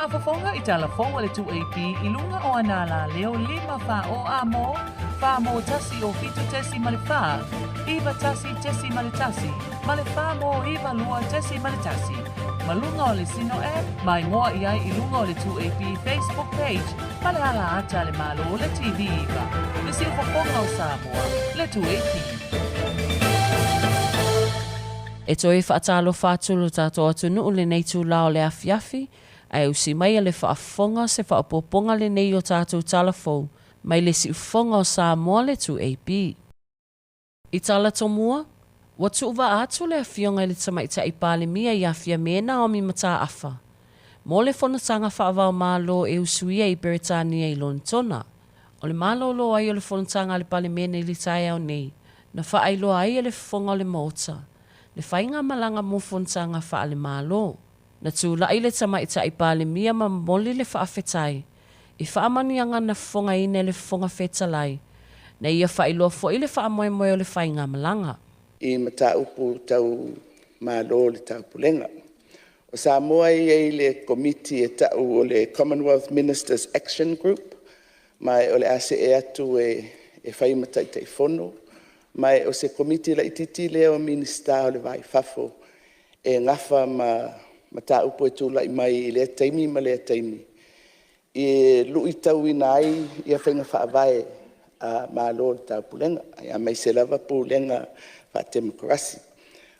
Whaafafonga I TALAFOU le TUAP ilunga o anala leo 5 wha o amo, wha mo tasi o fitu tesi male wha, iwa tasi tesi male tasi, male wha mo iwa lua tesi male tasi. Malunga o le sino mai ngoa iai ilunga o le TUAP Facebook page, male ala ata le Malo o le TV iwa, le si whafonga o Samoa, le TUAP. E toi whaatalo whaatulu tātou atunu le nei Tulau le AFIAFI, ai usi mai le whaafonga se whaapoponga le nei o tātou TALAFOU, mai le si ufonga o Samoa le TUAP. I tala tomua, watu uwa atu le afionga le tamaititi Palemia I AFIA o mi mata afa. Mo le fonotaga whaavao Malo e usuia I Britania I Lontona. O le Malo lo ai o le fonotaga le Palemia I li tae au nei, na whaailo ai le fonga o le mota. Le whainga malanga mo fonotaga wha le Malo. Na tūla I le tamaititi Palemia ma moli le whaafetai. I whaamanianga na fonga ine le fonga fetalai. Na ia whailo fo I le whaamoemoe o le whainga malanga. I mata upu tau Malo le Taupulega. O Samoa I le komiti e tau o le Commonwealth Ministers Action Group, mai o le ase e atu e whai mataitai fono, mai o se komiti la ititi leo minista o le vai fafo e ngafa mata upu e tūla I mai I lea taimi ma lea taimi. I lui tau ina ai ia whainga whaavae a Malo le Taupulega, ia mai se lava pulenga demokrasi.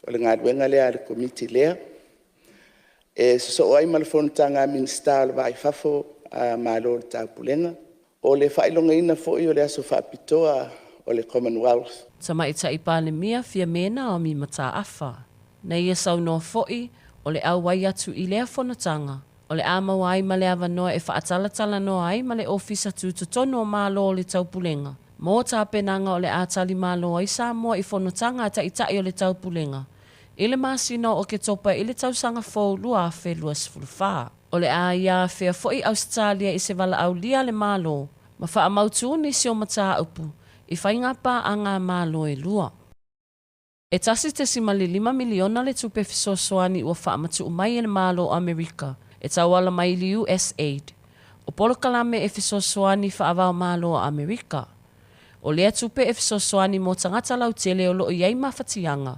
O le ngāruenga lea le komiti lea. E so ai ma le fonotaga minista o le vai fafo a Malo le Taupulega. O le whailonga ina fo'i o le aso whaapitoa o le Commonwealth. Tamaititi Palemia fia mena o mi mata afa. Na ia saunoa fo'i o le awai atu I lea fonotaga. O le amau ai ma le avanoa e whaatalatala noa ai ma le ofisa tūtotono o Malo o le Taupulega. Mo tāpenanga o le ātali Malo ai Samoa I fonotaga taitai o le Taupulega. I le masino o ke topa I le tausanga fou lua afe lua sifulufā. O le aia fea fo'i Australia I se wala au lia le Malo. Ma wha amautu nisi o mata upu. I whaingapa a ngā Malo e lua. E tasi te simali 5 miliona le tupe fesoasoani ua wha amatu mai le Malo Amerika. E tawala mai li USAID. O polo kalame e fesoasoani wha avao Malo Amerika. O lea tupe e fesoasoani mo tangata lau tele o loo iai mawhatianga.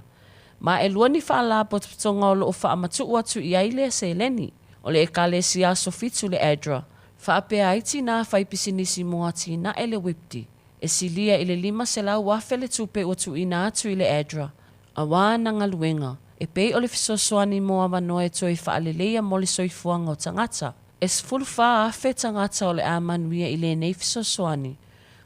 Ma e lua ni whaala potopotonga o loo wha amatu uatu iai lea se leni. O le e kale si ASO fitu le ADRA. Wha apea aiti nā whaipisinisi moa tina e le WIBDI. E silia I le 5 se lau wafe le tupe uatu ina atu I le ADRA. A wāna ngaluenga. E pei o le fesoasoani moa wanoa e toi whaaleleia mo le soifuanga o tangata. E sfulu wha afe tangata o le amanuia I le nei fesoasoani.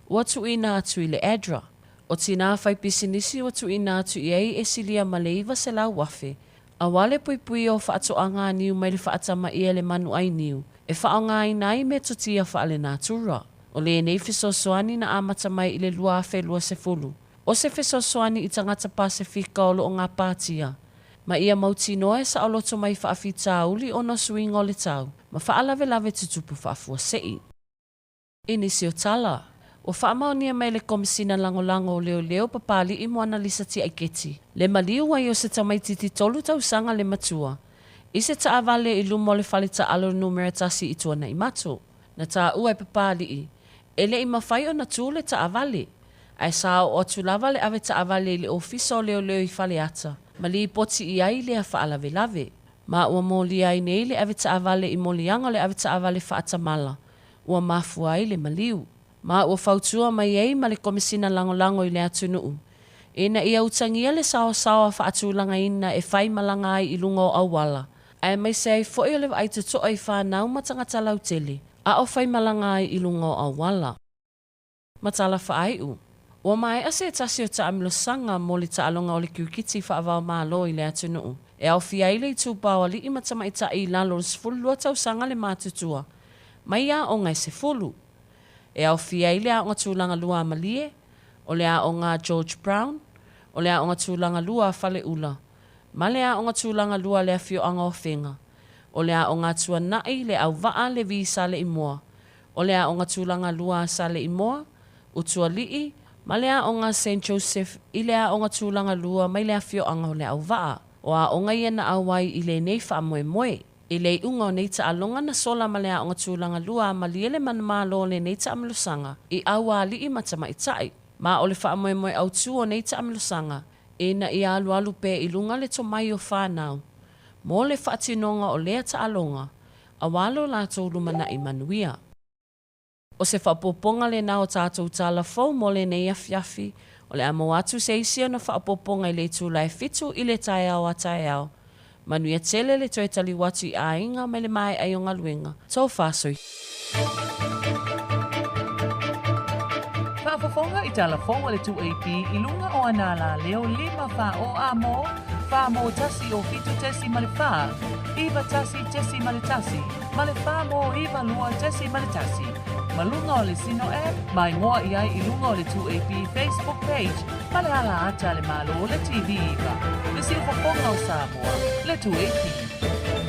Watu ina atu I le ADRA. O tina whaipisinisi watu ina atu iei e silia maleiva se lau wafe. A wale pui o whaatoanga niu mai le whaatama ia le manu ai niu. E whaonga inai me totia whaale nātura. O le nei fesoasoani na amata mai I le lua afe lua se fulu. O se fesoasoani I tangata Pasifika o loo ngā pātia. Ma ia mauti noa e sa oloto mai whaafita uli o no suinga o le tau. Ma whaalave lave tutupu whaafua sei. Inisi o tala. O whaamaonia mai le komisina lango leo papali I moana lisa ti aiketi. Le maliu wai o se tamaititi tolu tausanga le matua. I se taavale I lumo le whalita alo numera tasi I Tuanaimato. Na taa ua papali I. Ele I mawhai o na tūle taavale. Ai sao o tulava le ave taavale le ofisa o leo I whale ata. Ma li poti I ai lea whaalave lave. Ma ua Molia ai nei le ave taavale I Molianga le ave taavale whaatamala. Ua mafua ai le maliu. Ma ua fautua mai ei ma le komisina lango I le atunuu. Ina ia utangia le sawa whaatulanga ina e whai malanga ai I lunga o awala. Ai mai se ai foi o le ai te toa I whanau matangata lau tele. A o whai malanga ai I lunga o awala. Matala whaaiu. Ua mai ase e tasi o taamilosaga mo le taalonga o le Kirikiti whaavao Malo I le atunuu. E au fiaile I tūpawa li I matamaitai I lalo le sefulu tausanga le mātutua. Mai a o ngai sefulu. E au fiaile a o ngā tūlanga lua malie, o le a o ngā George Brown, o le a o ngā tūlanga lua whale ula, ma le a o ngā tūlanga lua le a fio anga o whenga, o le a o ngā tuanai le au waa le vi sa le imoa, o le a o ngā tūlanga lua sa le imoa, utua lii, ma le a o ngā St. Joseph I le a o ngā tūlanga lua mai le a fio anga o le au waa, o a o ngā iena awai I le nei wha moe moe. I lei unga o nei taalonga na sola malea o ngatulanga lua ma liele man malo le nei taamilosaga I aua alii ma tamaitai. Ma o le whaamoemoe au tu o nei taamilosaga e na I alu pe I lunga le tomai o whanau. Mo le whaatinonga o lea taalonga, a walo lātou lumana I manuia. O se whaapoponga le nao tātou TALAFOU mo le nei AFIAFI, o le amo atu se isi na whaapoponga I le tūlai fitu I le tai au a tai au. Manuia tele le toi tali watu I ainga me le mai ai o ngaluenga. Tau whāsoi. Whaapoponga I TALAFOU o le 2AP I lunga o anala leo 5 wha o amo, wha mo tasi o fitu tesi ma le wha, iwa tasi tesi ma le tasi, ma le wha mo iwa lua tesi ma le tasi. Malunga o le sino mai ngoa I ai I lunga o le 2AP Facebook page, ma le ala ata le Malo o le TV iwa. Le si upoponga o Samoa, le 2AP.